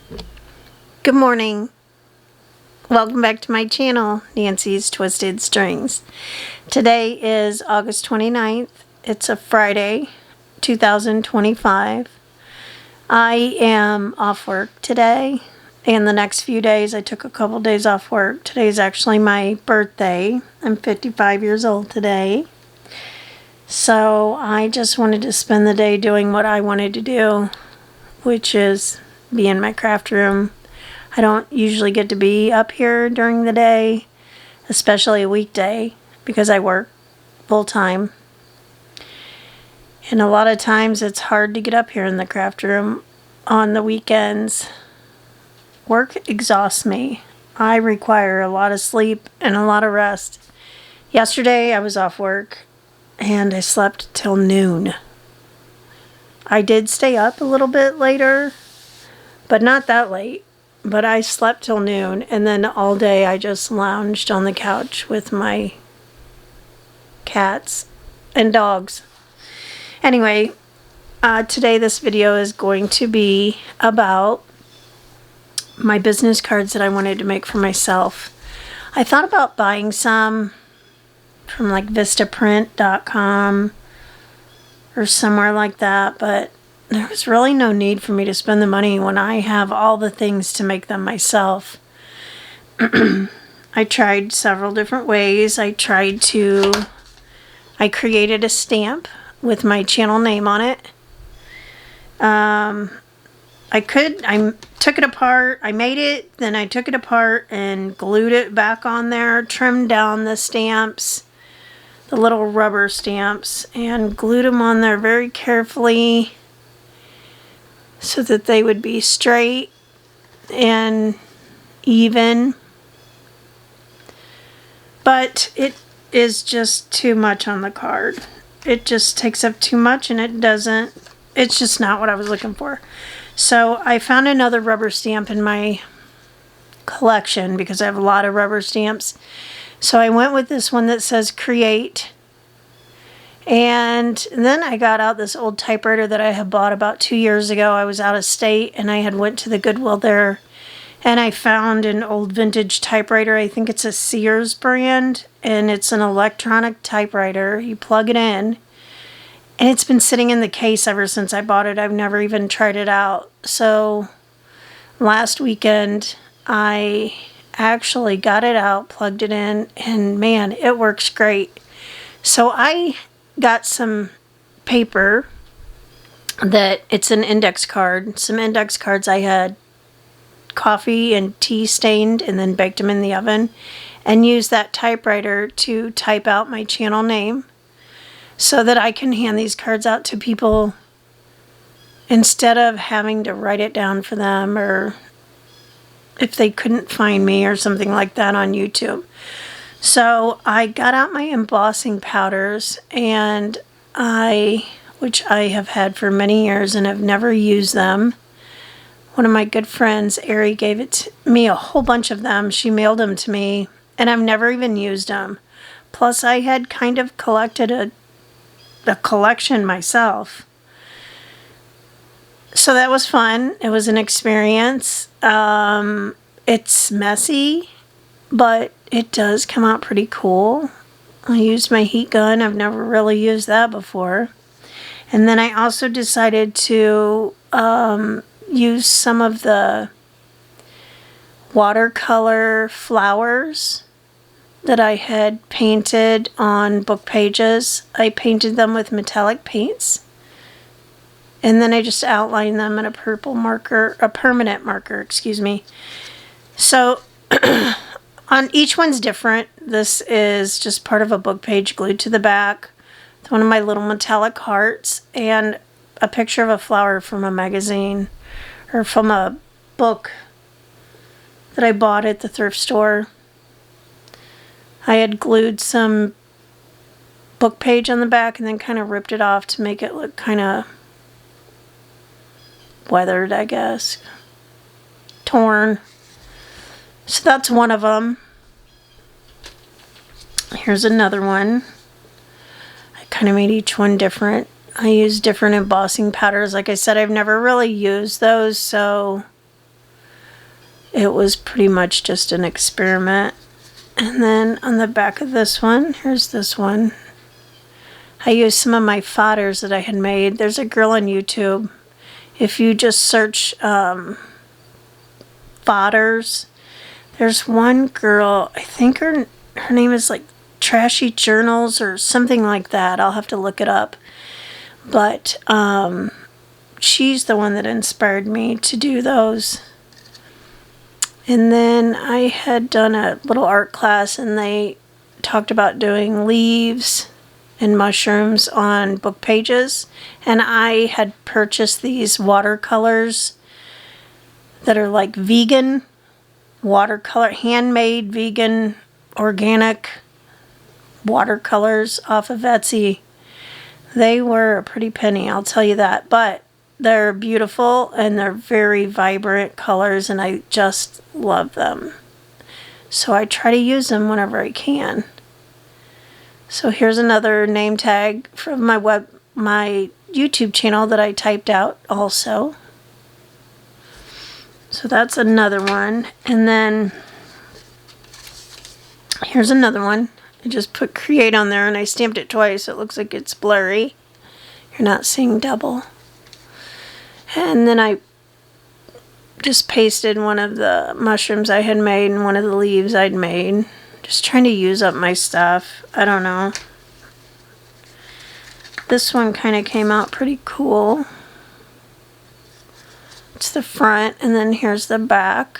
Good morning. Welcome back to my channel, Nancy's Twisted Strings. Today is August 29th. It's a Friday, 2025. I am off work today, and the next few days I took a couple days off work. Today's actually my birthday. I'm 55 years old today. So I just wanted to spend the day doing what I wanted to do, which is be in my craft room. I don't usually get to be up here during the day, especially a weekday, because I work full-time. And a lot of times it's hard to get up here in the craft room on the weekends. Work exhausts me. I require a lot of sleep and a lot of rest. Yesterday I was off work and I slept till noon. I did stay up a little bit later, but not that late. But I slept till noon, and then all day I just lounged on the couch with my cats and dogs. Anyway, today this video is going to be about my business cards that I wanted to make for myself. I thought about buying some from like vistaprint.com or somewhere like that, but there was really no need for me to spend the money when I have all the things to make them myself. I tried several different ways. I created a stamp with my channel name on it. I took it apart. I made it, then I took it apart and glued it back on there, trimmed down the stamps, the little rubber stamps, and glued them on there very carefully, so that they would be straight and even. But it is just too much on the card. It just takes up too much, and it's just not what I was looking for. So I found another rubber stamp in my collection because I have a lot of rubber stamps. So I went with this one that says create. And then I got out this old typewriter that I had bought about 2 years ago. I was out of state and I had went to the Goodwill there, and I found an old vintage typewriter. I think it's a Sears brand, and it's an electronic typewriter. You plug it in, and it's been sitting in the case ever since I bought it. I've never even tried it out. So last weekend I actually got it out, plugged it in, and man, it works great. So I got some paper that it's an index card. Some index cards I had coffee and tea stained and then baked them in the oven, and used that typewriter to type out my channel name so that I can hand these cards out to people instead of having to write it down for them, or if they couldn't find me or something like that on YouTube. So I got out my embossing powders, and which I have had for many years and have never used them. One of my good friends, Ari, gave it to me, a whole bunch of them. She mailed them to me, and I've never even used them. Plus, I had kind of collected a collection myself. So that was fun. It was an experience. It's messy, but it does come out pretty cool. I used my heat gun. I've never really used that before. And then I also decided to use some of the watercolor flowers that I had painted on book pages. I painted them with metallic paints, and then I just outlined them in a permanent marker, excuse me. So on each one's different. This is just part of a book page glued to the back with one of my little metallic hearts and a picture of a flower from a magazine or from a book that I bought at the thrift store. I had glued some book page on the back and then kind of ripped it off to make it look kind of weathered, I guess. Torn. So that's one of them. Here's another one. I kind of made each one different. I use different embossing powders. Like I said, I've never really used those, so it was pretty much just an experiment. And then on the back of this one, here's this one. I used some of my fodders that I had made. There's a girl on YouTube. If you just search fodders, there's one girl, I think her name is like Trashy Journals or something like that. I'll have to look it up. But she's the one that inspired me to do those. And then I had done a little art class, and they talked about doing leaves and mushrooms on book pages. And I had purchased these watercolors that are like vegan watercolor, handmade, vegan, organic watercolors off of Etsy. They were a pretty penny, I'll tell you that. But they're beautiful and they're very vibrant colors, and I just love them. So I try to use them whenever I can. So here's another name tag from my YouTube channel that I typed out also. So that's another one. And then here's another one. I just put create on there and I stamped it twice. It looks like it's blurry. You're not seeing double. And then I just pasted one of the mushrooms I had made and one of the leaves I'd made. Just trying to use up my stuff. I don't know. This one kind of came out pretty cool. It's the front, and then here's the back.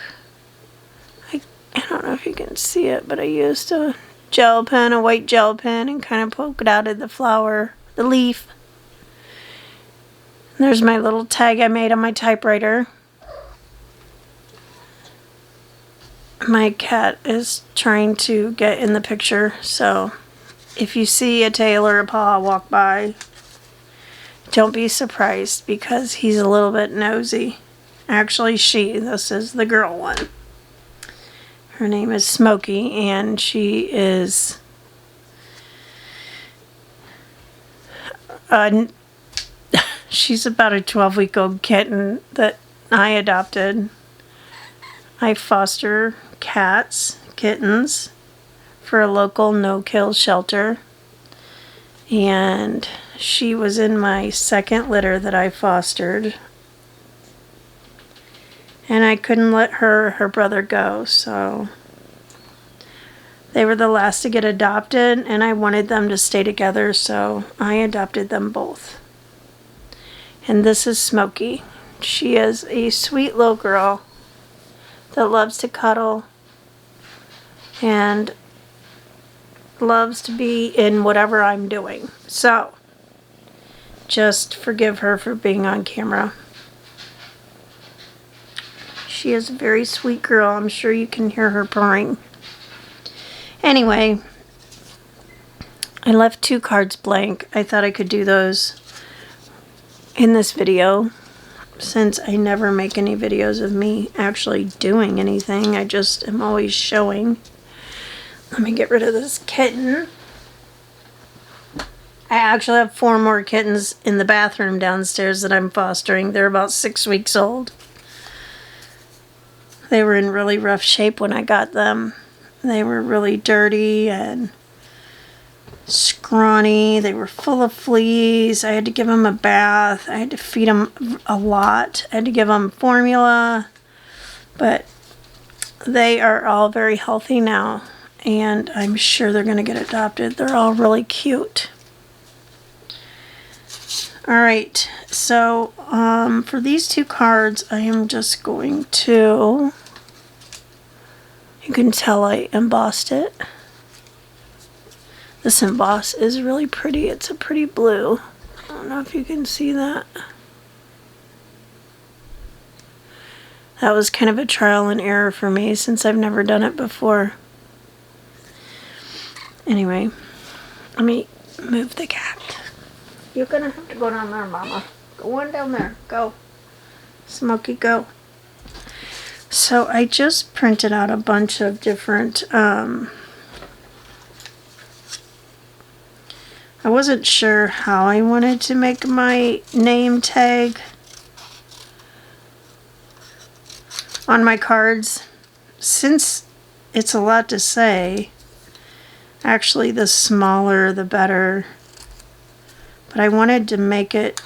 I don't know if you can see it, but I used a gel pen, a white gel pen, and kind of poked out of the flower, the leaf. And there's my little tag I made on my typewriter. My cat is trying to get in the picture, so if you see a tail or a paw walk by, don't be surprised because he's a little bit nosy. Actually, this is the girl one. Her name is Smokey, and she is she's about a 12-week-old kitten that I adopted. I foster kittens, for a local no-kill shelter. And she was in my second litter that I fostered. And I couldn't let her brother go, so they were the last to get adopted, and I wanted them to stay together, so I adopted them both. And this is Smokey. She is a sweet little girl that loves to cuddle and loves to be in whatever I'm doing. So, just forgive her for being on camera. She is a very sweet girl. I'm sure you can hear her purring. Anyway, I left 2 cards blank. I thought I could do those in this video, since I never make any videos of me actually doing anything. I just am always showing. Let me get rid of this kitten. I actually have 4 more kittens in the bathroom downstairs that I'm fostering. They're about 6 weeks old. They were in really rough shape when I got them. They were really dirty and scrawny. They were full of fleas. I had to give them a bath. I had to feed them a lot. I had to give them formula. But they are all very healthy now. And I'm sure they're going to get adopted. They're all really cute. Alright, so for these 2 cards, I am just going to, you can tell I embossed it. This emboss is really pretty. It's a pretty blue. I don't know if you can see that. That was kind of a trial and error for me since I've never done it before. Anyway, let me move the cat. You're gonna have to go down there, Mama. Go on down there. Go. Smokey, go. So I just printed out a bunch of different, I wasn't sure how I wanted to make my name tag. on my cards. Since it's a lot to say, actually the smaller the better. But I wanted to make it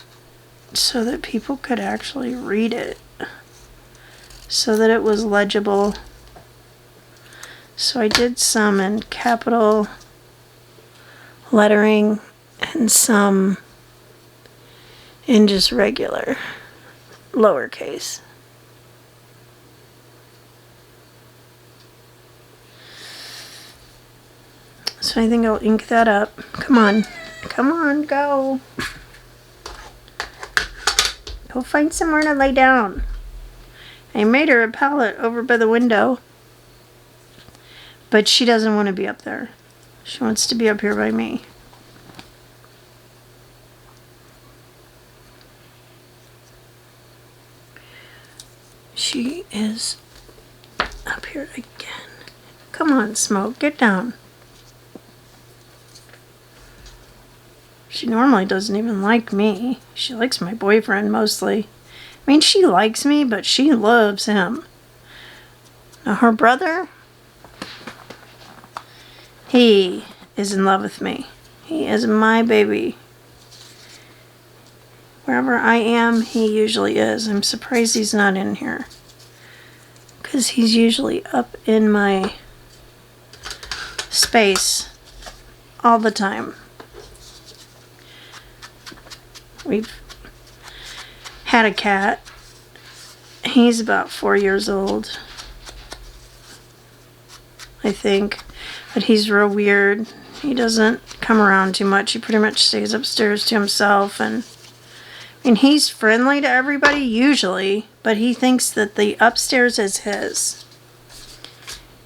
so that people could actually read it, so that it was legible. So I did some in capital lettering and some in just regular lowercase. So I think I'll ink that up. Come on. Come on, go. Go find somewhere to lay down. I made her a pallet over by the window. But she doesn't want to be up there. She wants to be up here by me. She is up here again. Come on, Smoke, get down. She normally doesn't even like me. She likes my boyfriend mostly. I mean, she likes me, but she loves him. Now, her brother, he is in love with me. He is my baby. Wherever I am, he usually is. I'm surprised he's not in here, because he's usually up in my space all the time. We've had a cat. He's about 4 years old, I think. But he's real weird. He doesn't come around too much. He pretty much stays upstairs to himself. And he's friendly to everybody usually, but he thinks that the upstairs is his.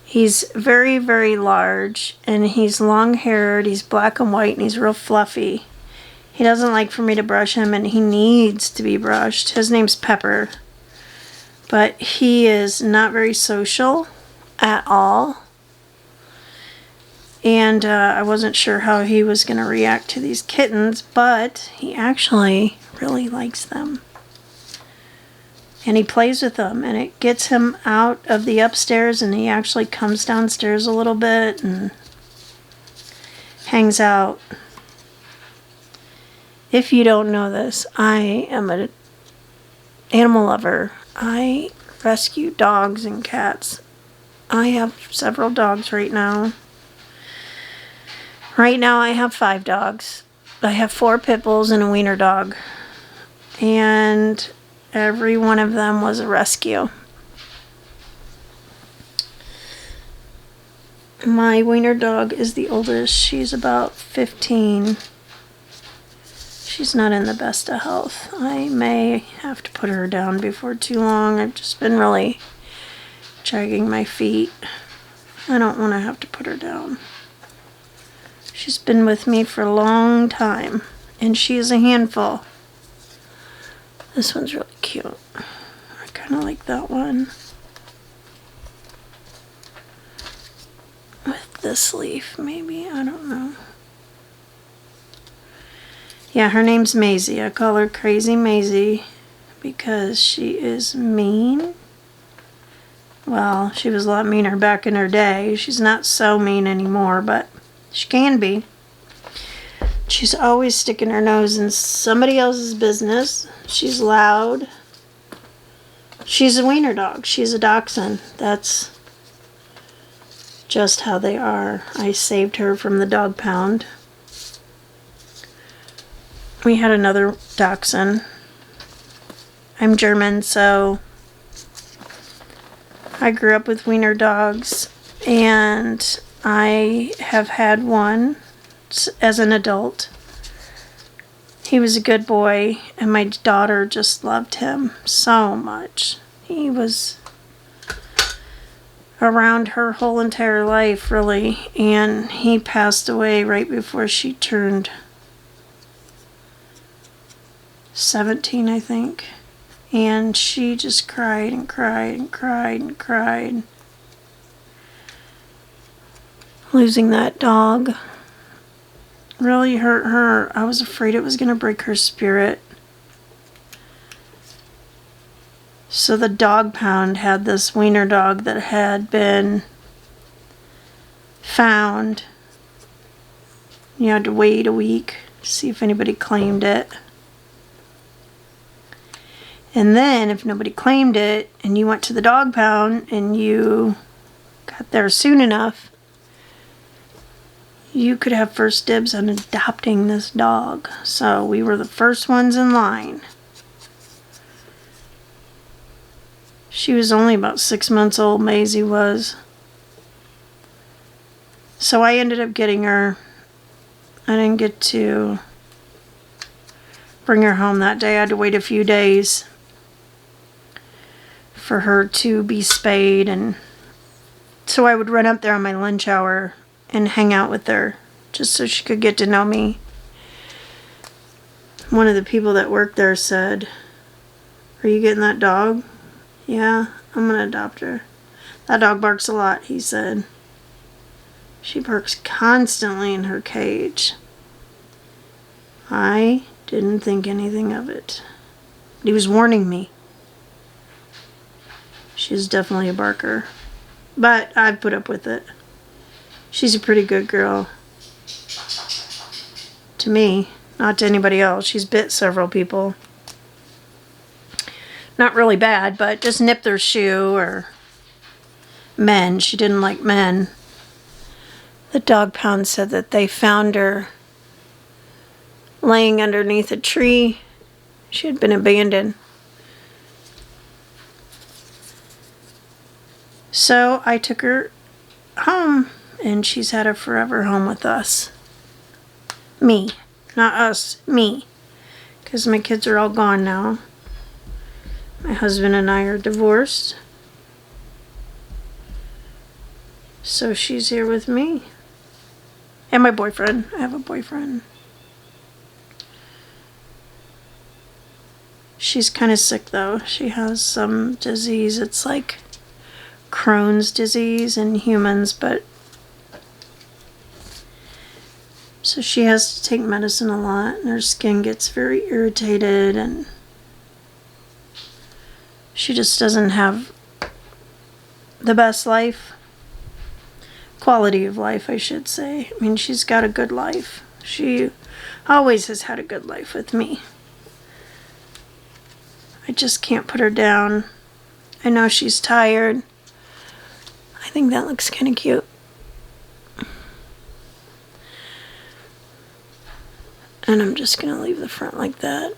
He's very, very large, and he's long-haired. He's black and white, and he's real fluffy. He doesn't like for me to brush him, and he needs to be brushed. His name's Pepper. But he is not very social at all. And I wasn't sure how he was going to react to these kittens, but he actually really likes them. And he plays with them, and it gets him out of the upstairs, and he actually comes downstairs a little bit and hangs out. If you don't know this, I am an animal lover. I rescue dogs and cats. I have several dogs right now. Right now I have 5 dogs. I have 4 pit bulls and a wiener dog. And every one of them was a rescue. My wiener dog is the oldest. She's about 15. She's not in the best of health. I may have to put her down before too long. I've just been really dragging my feet. I don't want to have to put her down. She's been with me for a long time, and she is a handful. This one's really cute. I kind of like that one. With this leaf, maybe. I don't know. Yeah, her name's Maisie. I call her Crazy Maisie because she is mean. Well, she was a lot meaner back in her day. She's not so mean anymore, but she can be. She's always sticking her nose in somebody else's business. She's loud. She's a wiener dog. She's a dachshund. That's just how they are. I saved her from the dog pound. We had another dachshund. I'm German, so I grew up with wiener dogs, and I have had one as an adult. He was a good boy, and my daughter just loved him so much. He was around her whole entire life, really, and he passed away right before she turned 17, I think. And she just cried and cried and cried and cried. Losing that dog really hurt her. I was afraid it was going to break her spirit. So the dog pound had this wiener dog that had been found. You had to wait a week to see if anybody claimed it. And then if nobody claimed it and you went to the dog pound and you got there soon enough, you could have first dibs on adopting this dog. So we were the first ones in line. She was only about 6 months old, Maisie was. So I ended up getting her. I didn't get to bring her home that day. I had to wait a few days for her to be spayed, and so I would run up there on my lunch hour and hang out with her just so she could get to know me. One of the people that worked there said, "Are you getting that dog?" "Yeah, I'm gonna adopt her. That dog barks a lot," he said. "She barks constantly in her cage." I didn't think anything of it. He was warning me. She's definitely a barker. But I've put up with it. She's a pretty good girl. To me, not to anybody else. She's bit several people. Not really bad, but just nipped their shoe or men. She didn't like men. The dog pound said that they found her laying underneath a tree. She had been abandoned. So I took her home, and she's had a forever home with us. Me. Not us. Me. Because my kids are all gone now. My husband and I are divorced. So she's here with me. And my boyfriend. I have a boyfriend. She's kind of sick though. She has some disease. It's like Crohn's disease in humans, but so she has to take medicine a lot, and her skin gets very irritated, and she just doesn't have the best life. Quality of life, I should say. I mean, she's got a good life. She always has had a good life with me. I just can't put her down. I know she's tired. I think that looks kind of cute. And I'm just going to leave the front like that.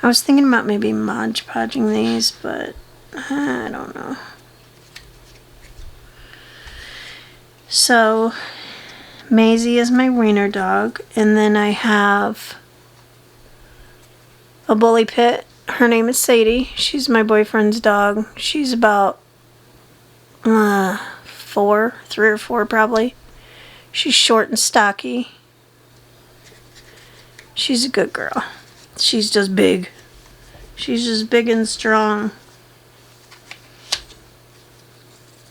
I was thinking about maybe Mod Podging these, but I don't know. So, Maisie is my wiener dog, and then I have a bully pit. Her name is Sadie. She's my boyfriend's dog. She's about 3 or 4 probably. She's short and stocky. She's a good girl. She's just big. She's just big and strong.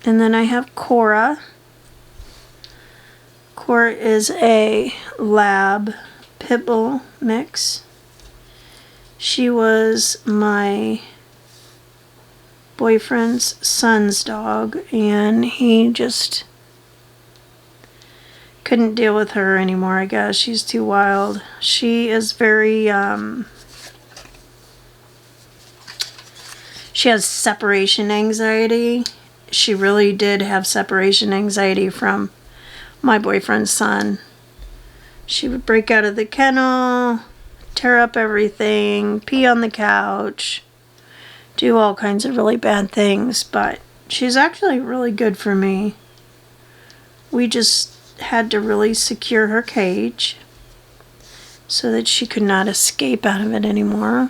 And then I have Cora. Cora is a lab pit bull mix. She was my boyfriend's son's dog, and he just couldn't deal with her anymore, I guess. She's too wild. She is very, she has separation anxiety. She really did have separation anxiety from my boyfriend's son. She would break out of the kennel, tear up everything, pee on the couch, do all kinds of really bad things, but she's actually really good for me. We just had to really secure her cage so that she could not escape out of it anymore.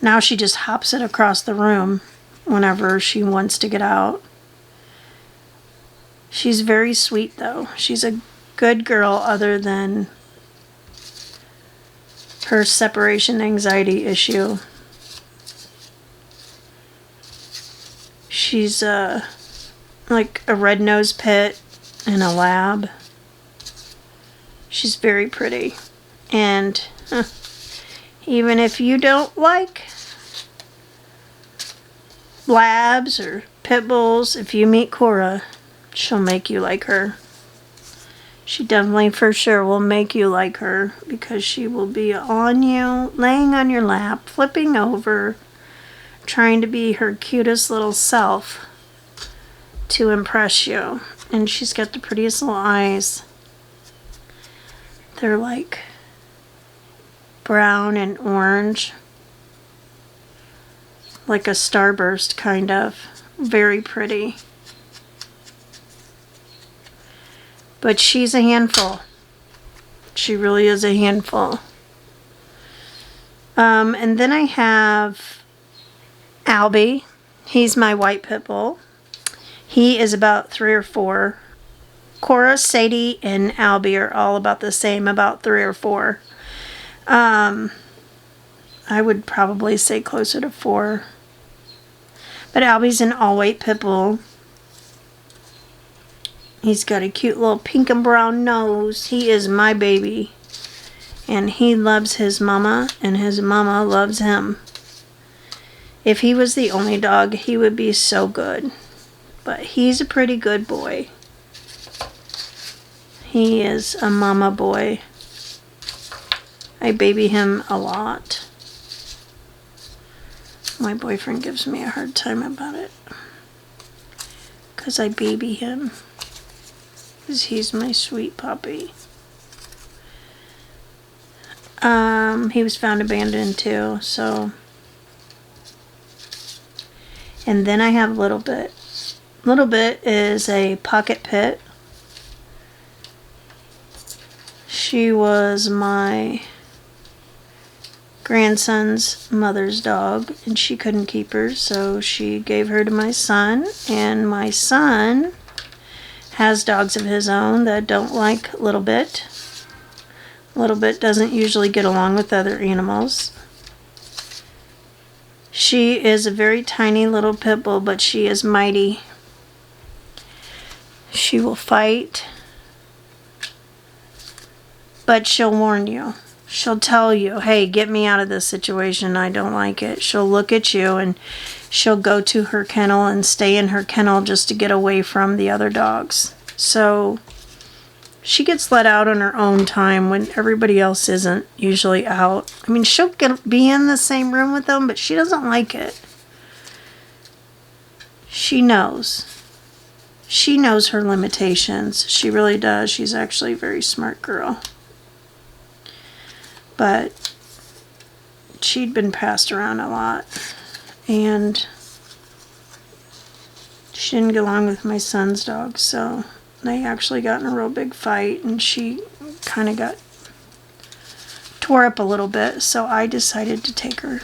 Now she just hops it across the room whenever she wants to get out. She's very sweet though. She's a good girl other than her separation anxiety issue. She's like a red-nosed pit and a lab. She's very pretty. And Even if you don't like labs or pit bulls, if you meet Cora, she'll make you like her. She definitely for sure will make you like her, because she will be on you, laying on your lap, flipping over, trying to be her cutest little self to impress you. And she's got the prettiest little eyes. They're like brown and orange, like a starburst kind of. Very pretty. But she's a handful. She really is a handful. And then I have Albie. He's my white pit bull. He is about 3 or 4. Cora, Sadie, and Albie are all about the same, about 3 or 4. I would probably say closer to 4. But Albie's an all-white pit bull. He's got a cute little pink and brown nose. He is my baby. And he loves his mama, and his mama loves him. If he was the only dog, he would be so good. But he's a pretty good boy. He is a mama boy. I baby him a lot. My boyfriend gives me a hard time about it, because I baby him. Because he's my sweet puppy. He was found abandoned too, so. And then I have Little Bit. Little Bit is a pocket pit. She was my grandson's mother's dog, and she couldn't keep her, so she gave her to my son, and my son has dogs of his own that don't like Little Bit. Little Bit doesn't usually get along with other animals. She is a very tiny little pit bull, but she is mighty. She will fight, but she'll warn you. She'll tell you, hey, get me out of this situation. I don't like it. She'll look at you, and she'll go to her kennel and stay in her kennel just to get away from the other dogs. So she gets let out on her own time when everybody else isn't usually out. I mean, she'll be in the same room with them, but she doesn't like it. She knows. She knows her limitations. She really does. She's actually a very smart girl. But she'd been passed around a lot, and she didn't get along with my son's dog, so they actually got in a real big fight, and she kind of got tore up a little bit, so I decided to take her.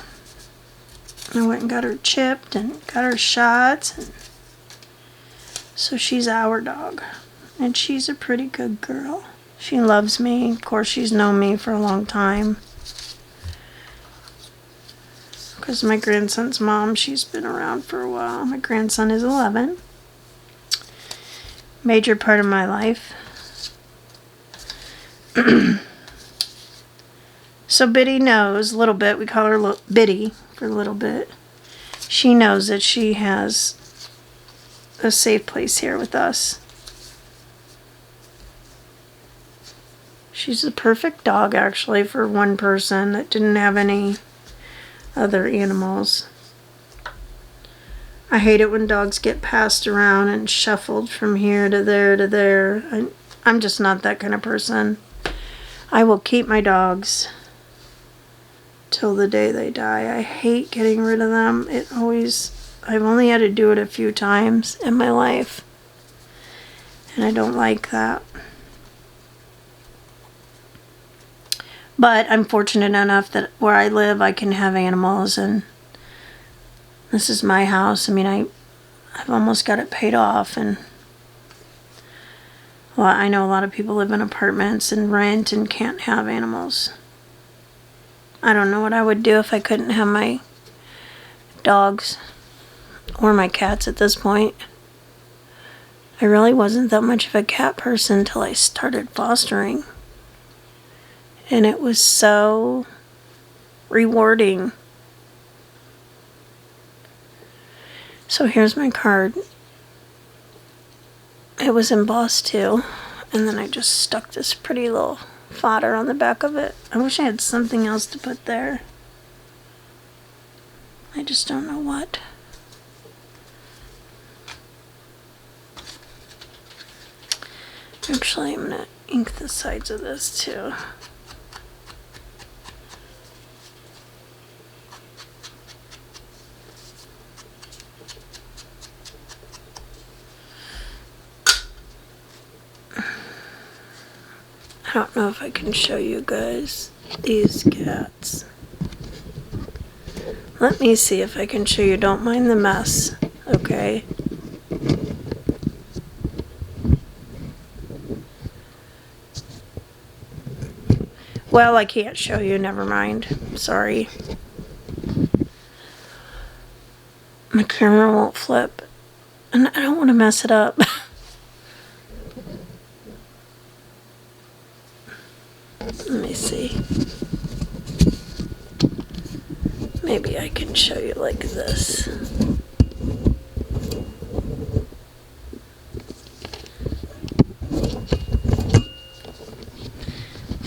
I went and got her chipped and got her shots, and so she's our dog, and she's a pretty good girl. She loves me. Of course, she's known me for a long time. Because my grandson's mom, she's been around for a while. My grandson is 11. Major part of my life. So Biddy knows a little bit. We call her Biddy for a little bit. She knows that she has a safe place here with us. She's the perfect dog, actually, for one person that didn't have any other animals. I hate it when dogs get passed around and shuffled from here to there to there. I'm just not that kind of person. I will keep my dogs till the day they die. I hate getting rid of them. I've only had to do it a few times in my life, and I don't like that. But I'm fortunate enough that where I live, I can have animals, and this is my house. I mean, I've almost got it paid off, and well, I know a lot of people live in apartments and rent and can't have animals. I don't know what I would do if I couldn't have my dogs or my cats at this point. I really wasn't that much of a cat person until I started fostering. And it was so rewarding. So here's my card. It was embossed too. And then I just stuck this pretty little fodder on the back of it. I wish I had something else to put there. I just don't know what. Actually, I'm going to ink the sides of this too. I don't know if I can show you guys these cats. Let me see if I can show you. Don't mind the mess, okay? Well, I can't show you. Never mind. Sorry. My camera won't flip. And I don't want to mess it up. Let me see. Maybe I can show you like this.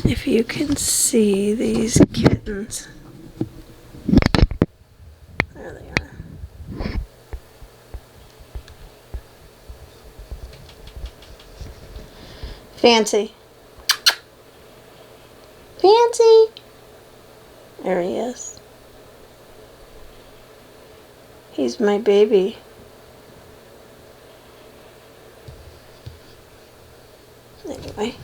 If you can see these kittens. There they are. Fancy. Fancy. There he is. He's my baby. Anyway,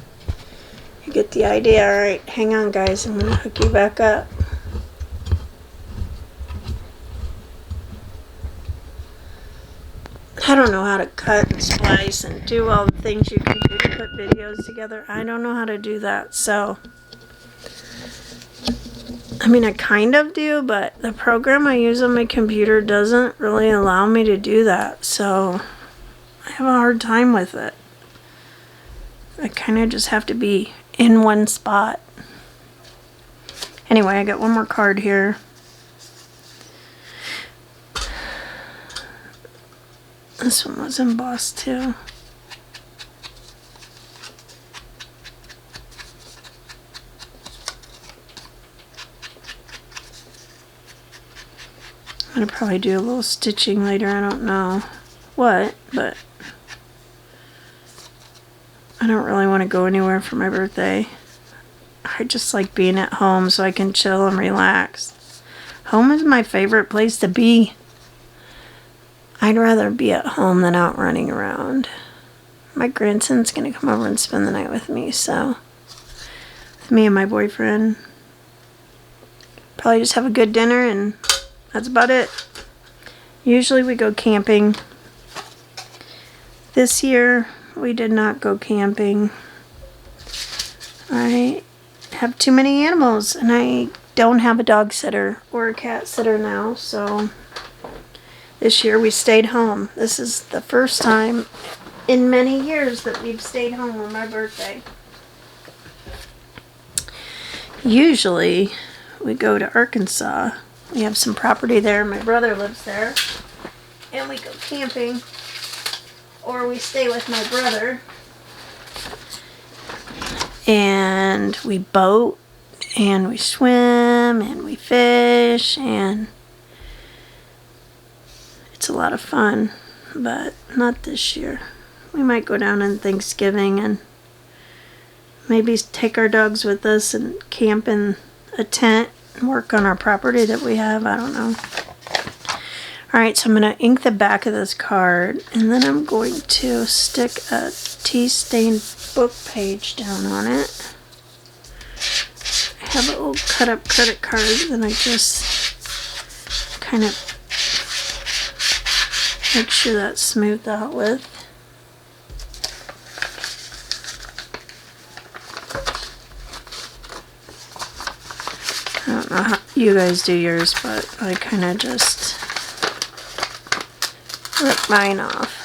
you get the idea. Alright, hang on guys, I'm going to hook you back up. I don't know how to cut and splice and do all the things you can do to put videos together. I don't know how to do that, so I mean, I kind of do, but the program I use on my computer doesn't really allow me to do that, so I have a hard time with it. I kind of just have to be in one spot. Anyway, I got one more card here. This one was embossed too. I'm gonna probably do a little stitching later. I don't know what, but I don't really want to go anywhere for my birthday. I just like being at home so I can chill and relax. Home is my favorite place to be. I'd rather be at home than out running around. My grandson's gonna come over and spend the night with me, so with me and my boyfriend. Probably just have a good dinner and that's about it. Usually we go camping. This year we did not go camping. I have too many animals and I don't have a dog sitter or a cat sitter now, so this year we stayed home. This is the first time in many years that we've stayed home on my birthday. Usually we go to Arkansas. We have some property there. My brother lives there. And we go camping. Or we stay with my brother. And we boat. And we swim. And we fish. And it's a lot of fun. But not this year. We might go down on Thanksgiving and maybe take our dogs with us and camp in a tent. Work on our property that we have. I don't know. Alright, so I'm going to ink the back of this card and then I'm going to stick a tea stained book page down on it. I have an old cut up credit card that I just kind of make sure that's smoothed out with. I don't know how you guys do yours, but I kind of just rip mine off.